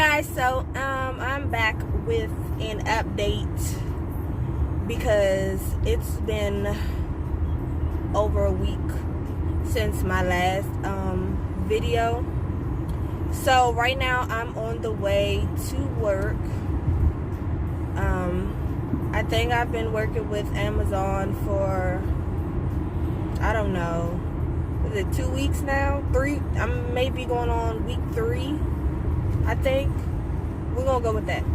guys, so I'm back with an update because it's been over a week since my last video. So right now I'm on the way to work. I think I've been working with Amazon for, I don't know, is it 2 weeks now? 3? I'm maybe going on week 3, I think. We're gonna go with that.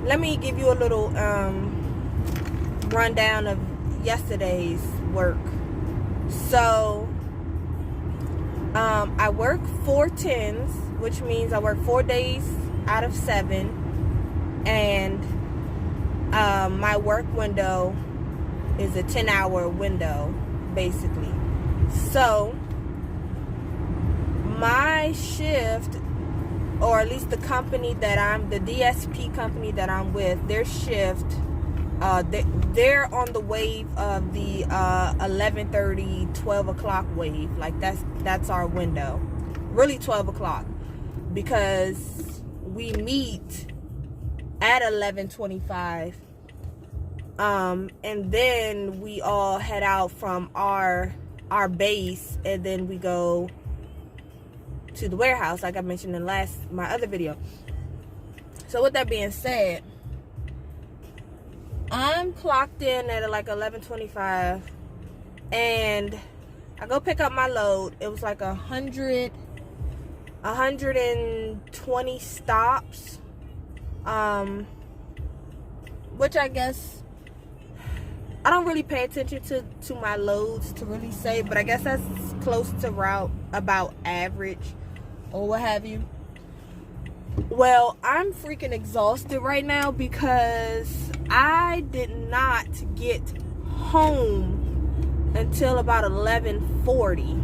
Let me give you a little rundown of yesterday's work. So I work 4 10s, which means I work 4 days out of 7, and my work window is a 10-hour window, basically. So my shift, or at least the company that the DSP company that I'm with, their shift, they're on the wave of the 11:30, 12 o'clock wave. Like that's our window. Really 12 o'clock, because we meet at 11:25, and then we all head out from our base, and then we go to the warehouse, like I mentioned in my other video. So with that being said, I'm clocked in at like 11:25, and I go pick up my load. It was like 120 stops, which I guess I don't really pay attention to my loads to really say, but I guess that's close to about average or what have you. Well, I'm freaking exhausted right now because I did not get home until about 11:40,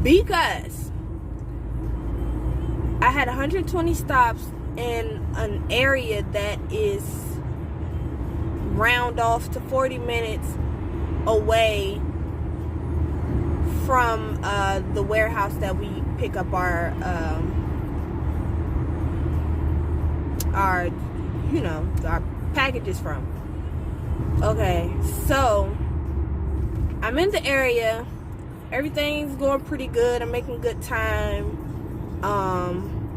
because I had 120 stops in an area that is round off to 40 minutes away from the warehouse that we pick up our packages from. Okay, so I'm in the area. Everything's going pretty good. I'm making good time.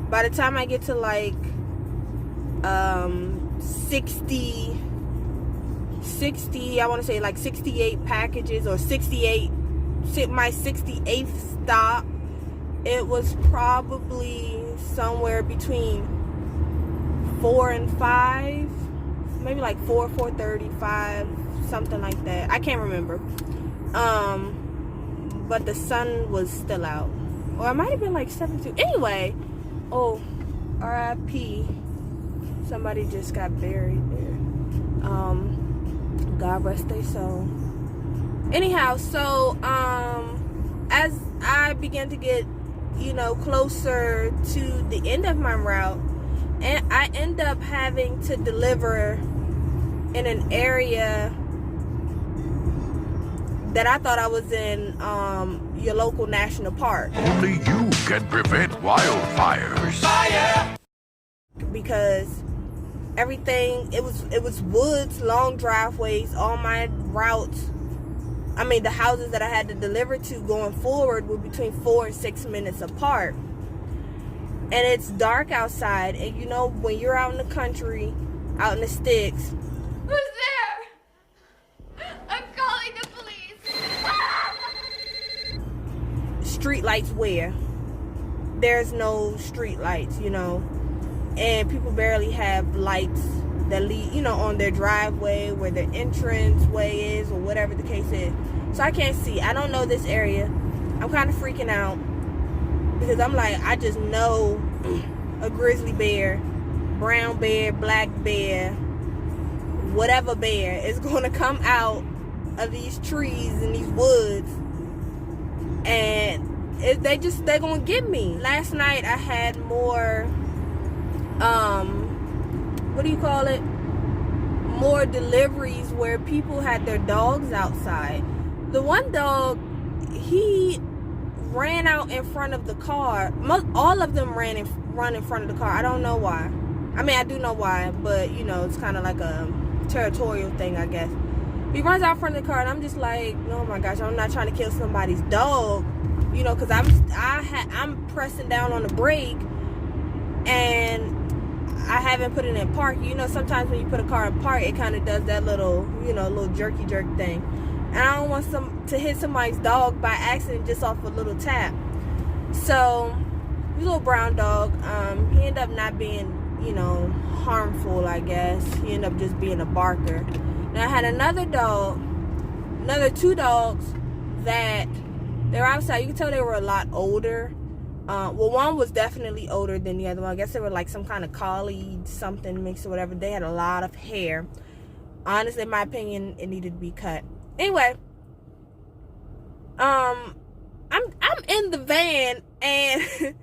By the time I get to like 60, I want to say like 68 packages, or 68, my 68th stop, it was probably somewhere between 4 and 5, maybe like 4:35, something like that. I can't remember. But the sun was still out, or it might have been like 72. Anyway, oh, R.I.P. Somebody just got buried there. God rest their soul. Anyhow, so as I began to get, closer to the end of my route, and I end up having to deliver in an area that I thought I was in your local national park. Only you can prevent wildfires. Fire! Because everything, it was woods, long driveways. All my routes, the houses that I had to deliver to going forward were between 4 and 6 minutes apart. And it's dark outside, and when you're out in the country, out in the sticks. Who's there? I'm calling the police. Street lights where? There's no street lights, and people barely have lights that lead, on their driveway, where their entrance way is, or whatever the case is. So I can't see. I don't know this area. I'm kind of freaking out, because I'm like, I just know a grizzly bear, brown bear, black bear, whatever bear is going to come out of these trees and these woods, and they're going to get me. Last night I had more, what do you call it? More deliveries where people had their dogs outside. The one dog, he ran out in front of the car. All of them run in front of the car. I don't know why. I mean, I do know why, but you know, it's kind of like a territorial thing, I guess. He runs out in front of the car, and I'm just like, oh my gosh, I'm not trying to kill somebody's dog, you know, because I'm pressing down on the brake, and I haven't put it in park. You know, sometimes when you put a car in park, it kind of does that little, you know, little jerky jerk thing. And I don't want to hit somebody's dog by accident just off a little tap. So, this little brown dog, he ended up not being, you know, harmful, I guess. He ended up just being a barker. Now, I had another 2 dogs that they were outside. You could tell they were a lot older. Well, one was definitely older than the other one. I guess they were like some kind of collie, something mixed or whatever. They had a lot of hair. Honestly, in my opinion, it needed to be cut. Anyway, I'm in the van, and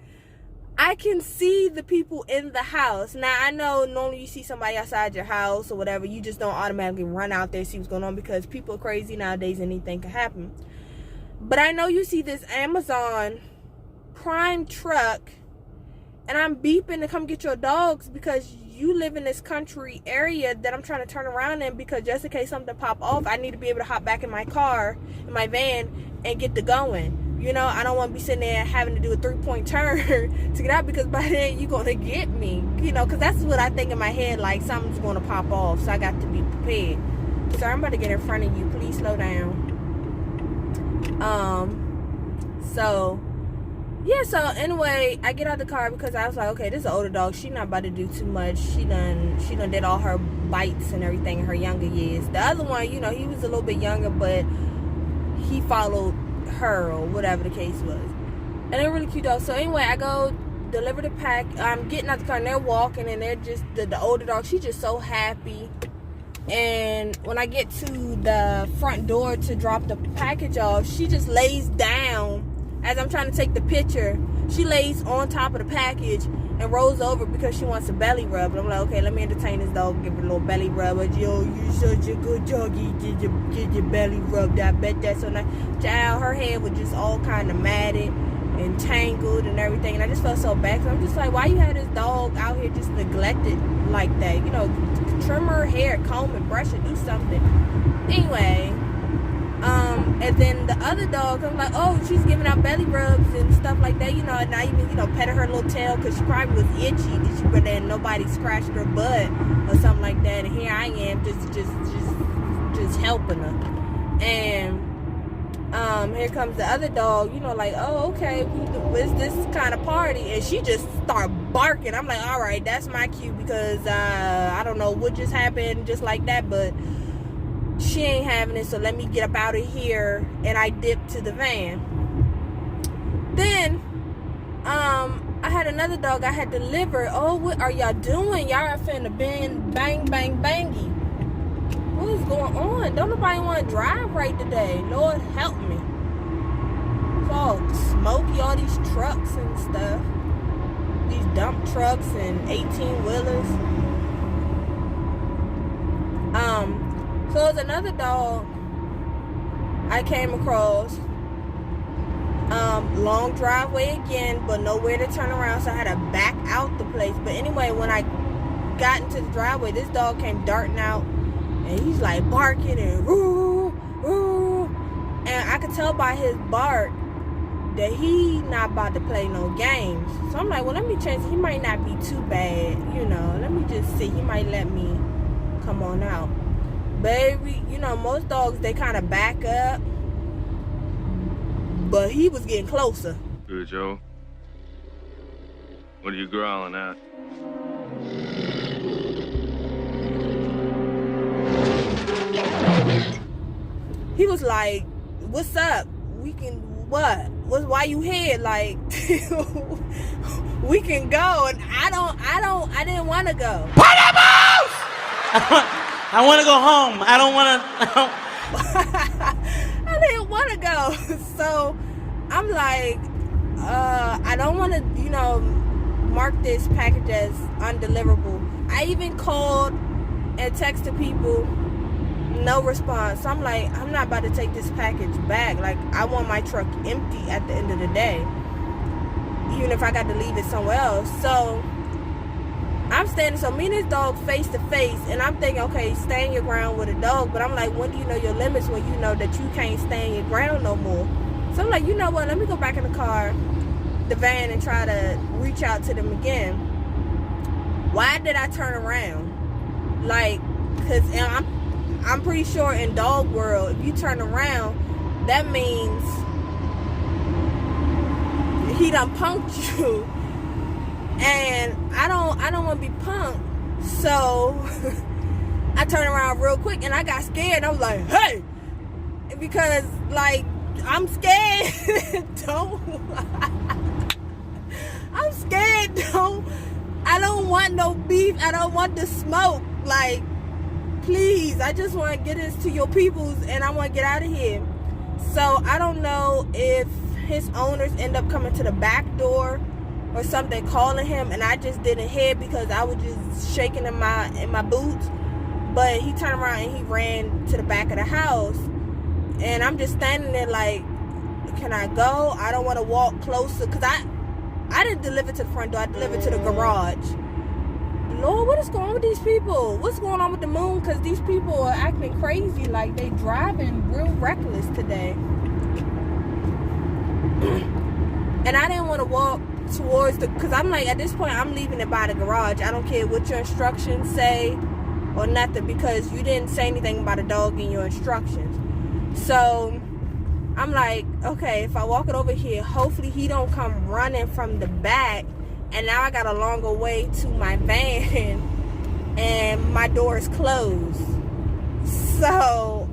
I can see the people in the house. Now, I know normally you see somebody outside your house or whatever, you just don't automatically run out there and see what's going on, because people are crazy nowadays, anything can happen. But I know you see this Amazon Prime truck, and I'm beeping to come get your dogs because you live in this country area that I'm trying to turn around in, because just in case something pop off, I need to be able to hop back in my car, in my van, and get to going. You know, I don't want to be sitting there having to do a 3-point turn to get out, because by then you're going to get me. You know, because that's what I think in my head, like something's going to pop off, so I got to be prepared. So I'm about to get in front of you. Please slow down. Yeah, so anyway, I get out the car because I was like, okay, this is an older dog. She not about to do too much. She done did all her bites and everything in her younger years. The other one, you know, he was a little bit younger, but he followed her or whatever the case was. And they're really cute dogs. So anyway, I go deliver the pack. I'm getting out the car, and they're walking, and they're just, the older dog, she's just so happy. And when I get to the front door to drop the package off, she just lays down. As I'm trying to take the picture, she lays on top of the package and rolls over because she wants a belly rub. And I'm like, okay, let me entertain this dog, give her a little belly rub. Yo, you such a good doggy, get your belly rubbed. I bet that's so nice. Child, her head was just all kind of matted and tangled and everything. And I just felt so bad. So I'm just like, why you have this dog out here just neglected like that? You know, trim her hair, comb and brush it, do something. Anyway. And then the other dogs, I'm like, oh, she's giving out belly rubs and stuff like that, you know, and I even, you know, petted her little tail because she probably was itchy, but then nobody scratched her butt or something like that, and here I am just helping her. And here comes the other dog, you know, like, oh, okay, what's this kind of party? And she just started barking. I'm like, all right, that's my cue, because I don't know what just happened just like that, but she ain't having it, so let me get up out of here. And I dipped to the van. Then I had another dog I had delivered. Oh, what are y'all doing? Y'all are finna bang bangy. What is going on? Don't nobody want to drive right today. Lord help me. It's all smoky, all these trucks and stuff, these dump trucks and 18-wheelers. So there's another dog I came across. Long driveway again, but nowhere to turn around, so I had to back out the place. But anyway, when I got into the driveway, this dog came darting out, and he's like barking and woo, woo. And I could tell by his bark that he not about to play no games. So I'm like, well, let me change. He might not be too bad, you know. Let me just see. He might let me come on out. Baby, you know, most dogs, they kind of back up, but he was getting closer. Good, Joe. What are you growling at? He was like, what's up? We can, what? Why you here? Like, we can go. And I didn't want to go. I want to go home. I don't want to. I didn't want to go. So I'm like, I don't want to, you know, mark this package as undeliverable. I even called and texted people No response. So I'm like, I'm not about to take this package back. Like, I want my truck empty at the end of the day, even if I got to leave it somewhere else. So I'm standing, so me and this dog face to face, and I'm thinking, okay, stand your ground with a dog. But I'm like, when do you know your limits, when you know that you can't stand your ground no more? So I'm like, you know what, let me go back in the car, the van, and try to reach out to them again. Why did I turn around? Like, because I'm pretty sure in dog world, if you turn around, that means he done punked you. And I don't want to be punked. So I turned around real quick, and I got scared. I was like, hey, because like, I'm scared. I'm scared. I don't want no beef. I don't want the smoke. Like, please, I just want to get this to your peoples, and I want to get out of here. So I don't know if his owners end up coming to the back door or something, calling him, and I just didn't hear because I was just shaking in my boots. But he turned around and he ran to the back of the house, and I'm just standing there like, can I go? I don't want to walk closer, because I didn't deliver to the front door. I delivered to the garage. Lord, what is going on with these people? What's going on with the moon? Because these people are acting crazy, like they driving real reckless today. And I didn't want to walk towards because I'm like, at this point, I'm leaving it by the garage. I don't care what your instructions say or nothing, because you didn't say anything about a dog in your instructions. So I'm like, okay, if I walk it over here, hopefully he don't come running from the back, and now I got a longer way to my van and my door is closed. So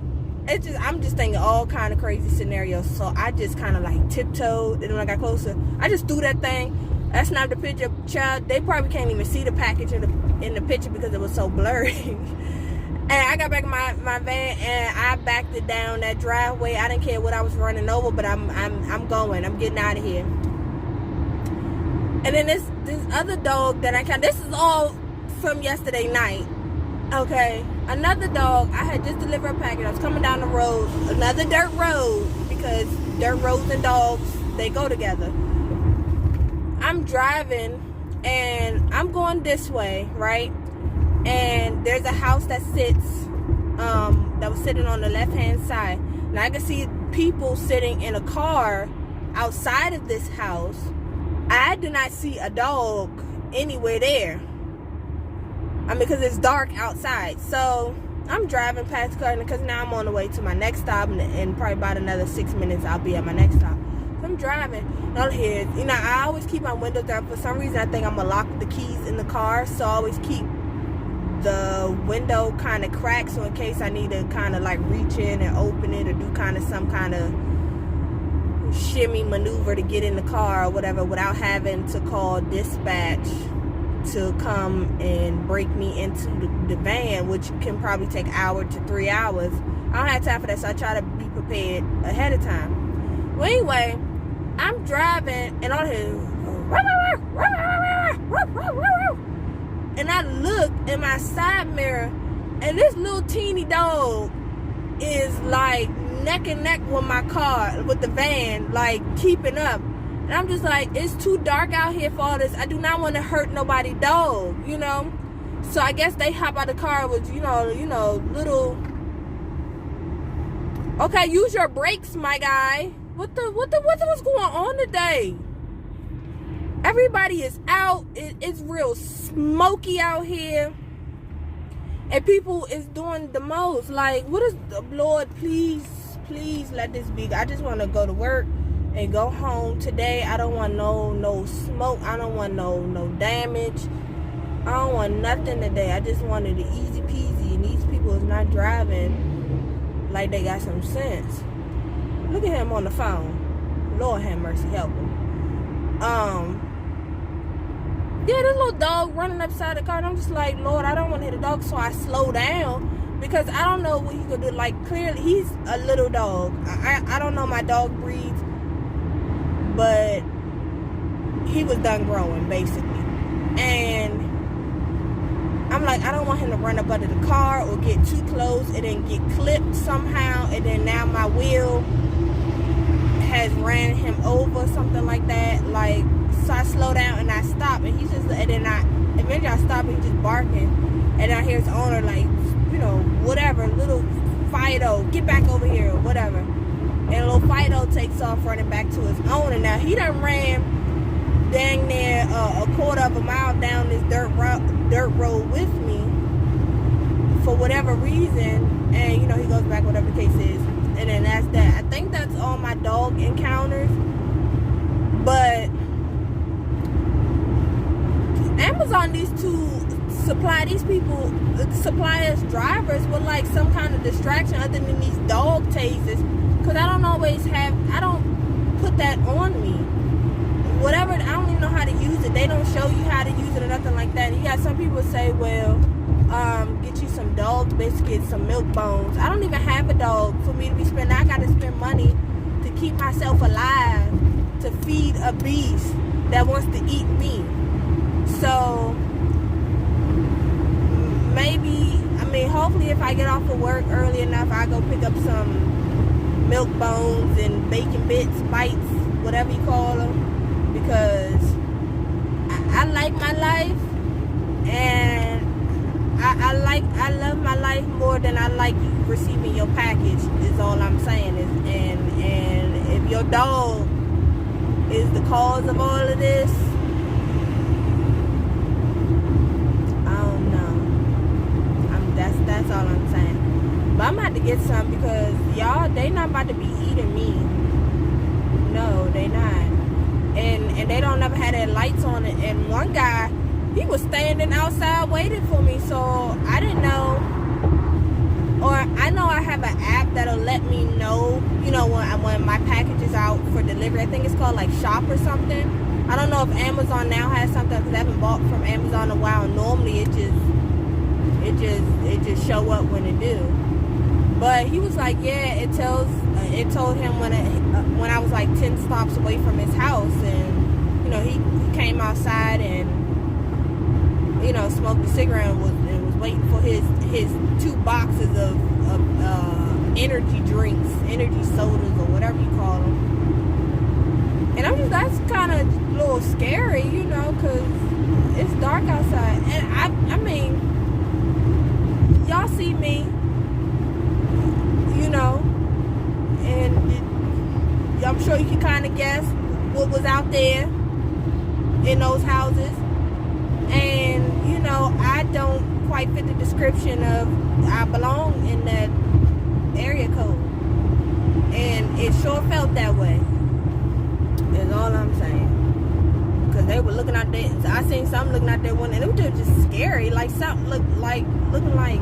I'm just thinking all kind of crazy scenarios. So I just kind of like tiptoed, and when I got closer, I just threw that thing. I snapped the picture. Child, they probably can't even see the package in the picture because it was so blurry. And I got back in my van, and I backed it down that driveway. I didn't care what I was running over, but I'm going. I'm getting out of here. And then this other dog that this is all from yesterday night. Okay, another dog. I had just delivered a package. I was coming down the road, another dirt road, because dirt roads and dogs, they go together. I'm driving, and I'm going this way, right? And there's a house that was sitting on the left-hand side. And I can see people sitting in a car outside of this house. I did not see a dog anywhere there. I mean, because it's dark outside. So I'm driving past the car, because now I'm on the way to my next stop, and probably about another 6 minutes I'll be at my next stop. So I'm driving, and out here, I always keep my windows down. For some reason, I think I'm gonna lock the keys in the car, so I always keep the window kind of cracked, so in case I need to kind of like reach in and open it, or do kind of some kind of shimmy maneuver to get in the car or whatever, without having to call dispatch to come and break me into the van, which can probably take an hour to 3 hours. I don't have time for that, so I try to be prepared ahead of time. Well, anyway, I'm driving, and all here, and I look in my side mirror, and this little teeny dog is like neck and neck with my car, with the van, like keeping up. And I'm just like, it's too dark out here for all this. I do not want to hurt nobody's dog, So I guess they hop out the car with, little. Okay, use your brakes, my guy. What's going on today? Everybody is out. It's real smoky out here. And people is doing the most. Like, what is the Lord, please let this be. I just want to go to work and go home today. I don't want no smoke. I don't want no damage. I don't want nothing today. I just wanted it easy peasy. And these people is not driving like they got some sense. Look at him on the phone. Lord have mercy, help him. Yeah, this little dog running upside the car, and I'm just like, Lord, I don't want to hit a dog, so I slow down, because I don't know what he could do. Like, clearly, he's a little dog. I don't know my dog breeds, but he was done growing, basically. And I'm I'm like, I don't want him to run up under the car or get too close and then get clipped somehow, and then now my wheel has ran him over, something like that. Like, so I slow down and I stop, and he's just, and then eventually I stop and he's just barking, and I hear his owner like, you know, whatever, little Fido, get back over here or whatever. And little Fido takes off running back to his owner. Now he done ran dang near a quarter of a mile down this dirt road with me for whatever reason, and you know, he goes back, whatever the case is, and then that's that. I think that's all my dog encounters. But Amazon needs to supply these people, supply us drivers with like some kind of distraction other than these dog tasers, because I don't put that on me. Whatever, I don't even know how to use it. They don't show you how to use it or nothing like that. You got some people say, well, get you some dog biscuits, some milk bones. I don't even have a dog for me to be spending. I got to spend money to keep myself alive, to feed a beast that wants to eat me. So maybe, I mean, hopefully if I get off of work early enough, I go pick up some milk bones and bacon bits, bites, whatever you call them, because I like my life, and I love my life more than I like you receiving your package, is all I'm saying. And if your dog is the cause of all of this, I don't know. That's all I'm saying. But I'm about to get some, because y'all, they not about to be eating me. No, they not. And they don't never have their lights on it. And one guy, he was standing outside waiting for me, so I didn't know. Or I know I have an app that'll let me know, you know, when my package is out for delivery. I think it's called like Shop or something. I don't know if Amazon now has something, because I haven't bought from Amazon in a while. Normally it just show up when it do. But he was like, yeah, it told him when I was like 10 stops away from his house, and you know, he came outside and, you know, smoked a cigarette and was waiting for his 2 boxes of energy drinks, energy sodas, or whatever you call them. And I'm just, that's kind of a little scary, you know, because it's dark outside. And I mean, y'all see me, you know, and I'm sure you can kind of guess what was out there in those houses. And, you know, I don't quite fit the description of I belong in that area code. And it sure felt that way, is all I'm saying. Because they were looking out there. I seen some looking out there window, and it was just scary. Like something looking like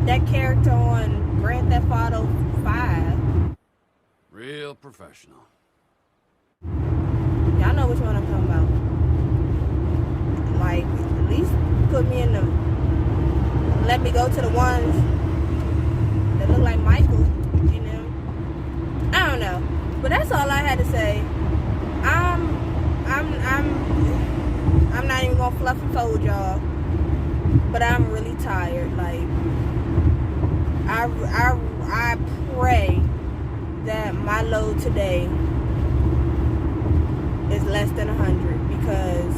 that character on Grand Theft Auto 5. Real professional. Y'all know which one I'm talking about. Like, at least put me in the, let me go to the ones that look like Michael, you know. I don't know, but that's all I had to say. I'm not even gonna fluff and fold y'all, but I'm really tired. Like, I pray that my load today is less than 100, because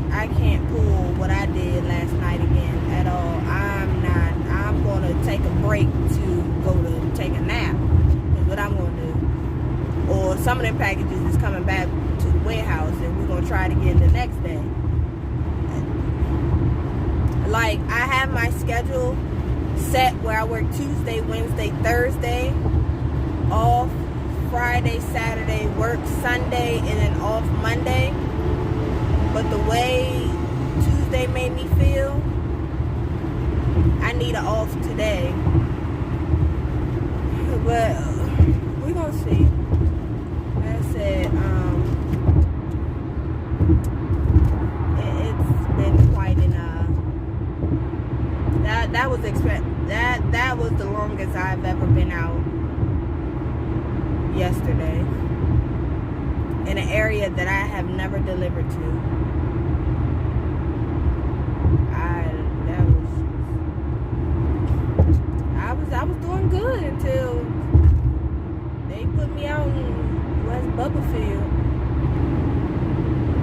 I can't pull what I did last night again at all. I'm gonna take a break to go to take a nap, is what I'm gonna do. Or some of them packages is coming back to the warehouse, and we're gonna try it again the next day. Like, I have my schedule set where I work Tuesday, Wednesday, Thursday, off Friday, Saturday, work Sunday, and then off Monday. But the way Tuesday made me feel, I need an off today. But we're gonna see. Like I said, it's been quite an that was the longest I've ever been out yesterday in an area that I have never delivered to. I was doing good until they put me out in West Bubblefield.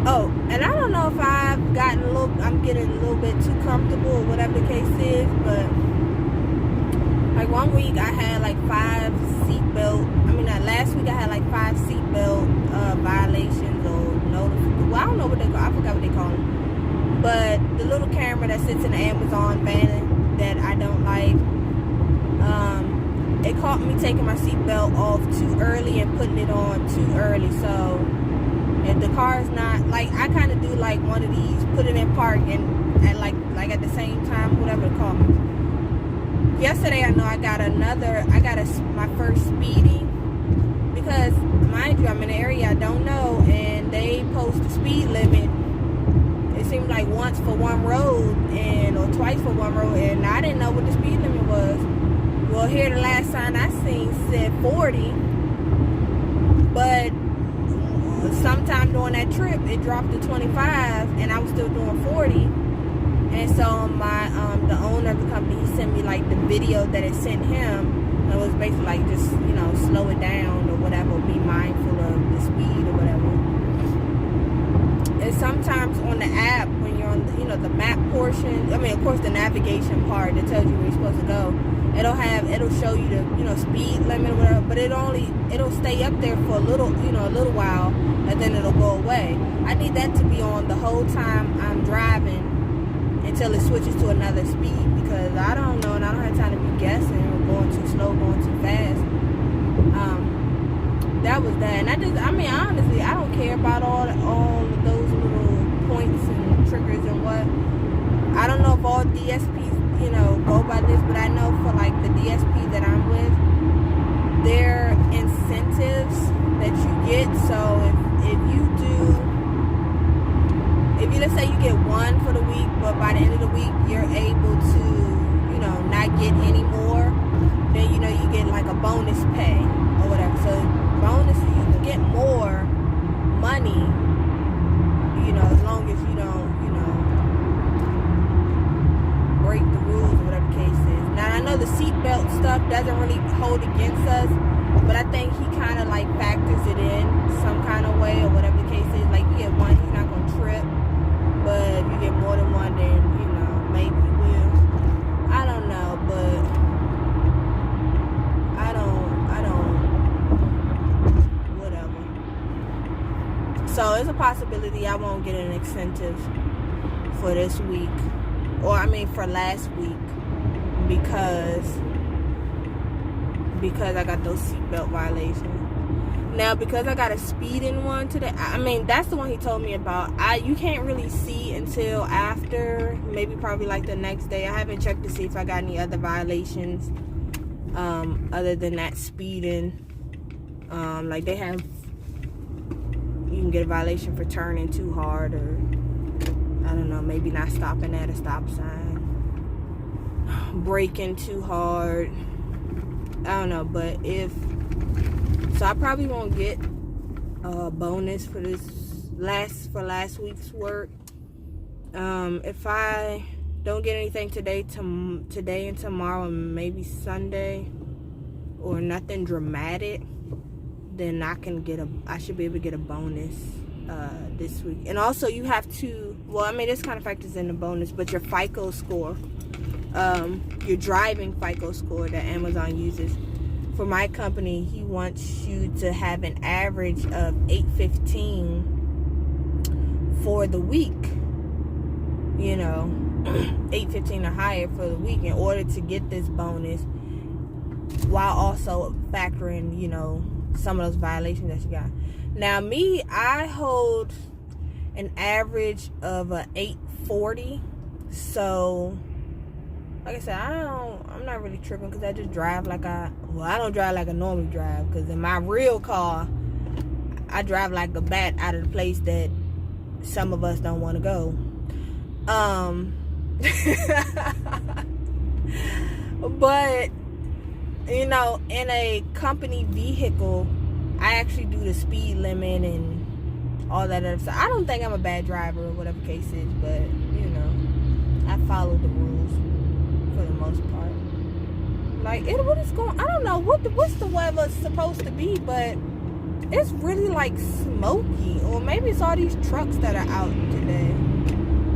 Oh, and I don't know if I'm getting a little bit too comfortable or whatever the case is, but like one week I had like 5 seatbelt. I mean, last week I had like 5 seatbelt violations or notifications. Well, I don't know what they call. I forgot what they call them. But the little camera that sits in the Amazon van that I don't like, it caught me taking my seatbelt off too early and putting it on too early. So if the car is not, like, I kind of do like one of these, put it in park and at like at the same time, whatever it called me. Yesterday, I know I got my first speeding, because mind you, I'm in an area I don't know, and they post the speed limit. It seemed like once for one road or twice for one road, and I didn't know what the speed limit was. Well, here the last sign I seen said 40, but sometime during that trip it dropped to 25, and I was still doing 40. And so my the owner of the company, he sent me like the video that it sent him. And it was basically like, just, you know, slow it down or whatever, be mindful of the speed or whatever. And sometimes on the app, when you're on the, you know, the map portion, I mean, of course the navigation part that tells you where you're supposed to go, it'll show you the, you know, speed limit or whatever, but it'll stay up there for a little while, and then it'll go away. I need that to be on the whole time I'm driving until it switches to another speed, because I don't know, and I don't have time to be guessing or going too slow, going too fast. That was that. And I mean, honestly, I don't care about all of those little points and triggers and what. I don't know if all DSPs, you know, go by this, but I know for like the DSP that I'm with, there are incentives that you get. So if you let's say you get 1 for the week, but by the end of the week you're able to, you know, not get any more, then, you know, you get like a bonus pay or whatever. So bonus, you can get more money, you know, as long as you don't, you know, break the rules or whatever the case is. Now I know the seatbelt stuff doesn't really hold against us, but I think he kind of like factors it in some kind of way or whatever the case is. Like, you get 1, he's not gonna trip. But if you get more than 1, then, you know, maybe you will. I don't know, but I don't, whatever. So it's a possibility I won't get an incentive for this week, or I mean for last week, because I got those seatbelt violations. Now, because I got a speeding one today, I mean, that's the one he told me about. You can't really see until after, maybe probably like the next day. I haven't checked to see if I got any other violations other than that speeding. Like they have, you can get a violation for turning too hard, or I don't know, maybe not stopping at a stop sign, braking too hard. I don't know, but so I probably won't get a bonus for last week's work. If I don't get anything today and tomorrow and maybe Sunday, or nothing dramatic, then I should be able to get a bonus this week. And also you have to, well, I mean, this kind of factors in the bonus, but your FICO score, your driving FICO score that Amazon uses. For my company, he wants you to have an average of 815 for the week. You know, 815 or higher for the week in order to get this bonus, while also factoring, you know, some of those violations that you got. Now, me, I hold an average of a 840. So, like I said, I'm not really tripping, because I just drive like I don't drive like I normally drive, because in my real car, I drive like a bat out of the place that some of us don't want to go. But, you know, in a company vehicle, I actually do the speed limit and all that other stuff. I don't think I'm a bad driver or whatever the case is, but, you know, I follow the rules for the most part. Like, what is going, I don't know what's the weather supposed to be, but it's really like smoky, or maybe it's all these trucks that are out today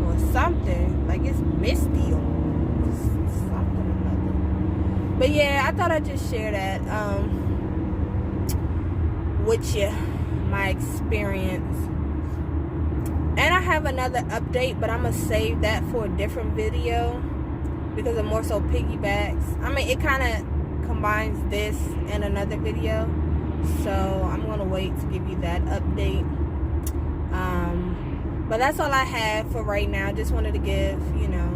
or something. Like, it's misty or something or other. But yeah, I thought I'd just share that with you, my experience. And I have another update, but I'm gonna save that for a different video because it more so piggybacks. I mean, it kind of combines this and another video, so I'm gonna wait to give you that update. But that's all I have for right now. Just wanted to give, you know,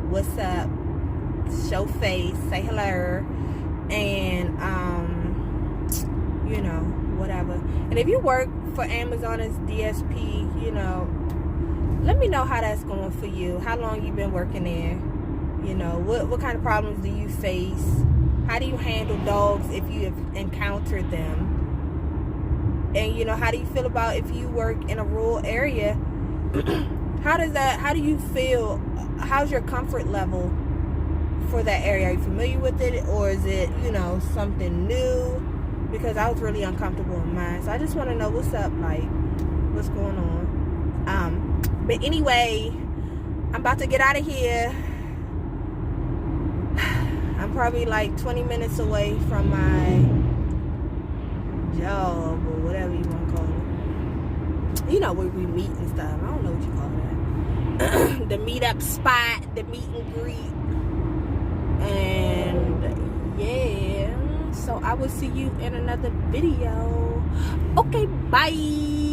what's up, show face, say hello, and you know, whatever. And if you work for Amazon as DSP, you know, let me know how that's going for you. How long you been working there? You know, what kind of problems do you face? How do you handle dogs if you have encountered them? And, you know, how do you feel about if you work in a rural area? How do you feel? How's your comfort level for that area? Are you familiar with it, or is it, you know, something new? Because I was really uncomfortable in mine. So I just want to know what's up, like, what's going on. But anyway, I'm about to get out of here. I'm probably like 20 minutes away from my job, or whatever you want to call it. You know, where we meet and stuff. I don't know what you call that. The meetup spot, the meet and greet. And yeah, so I will see you in another video. Okay, bye.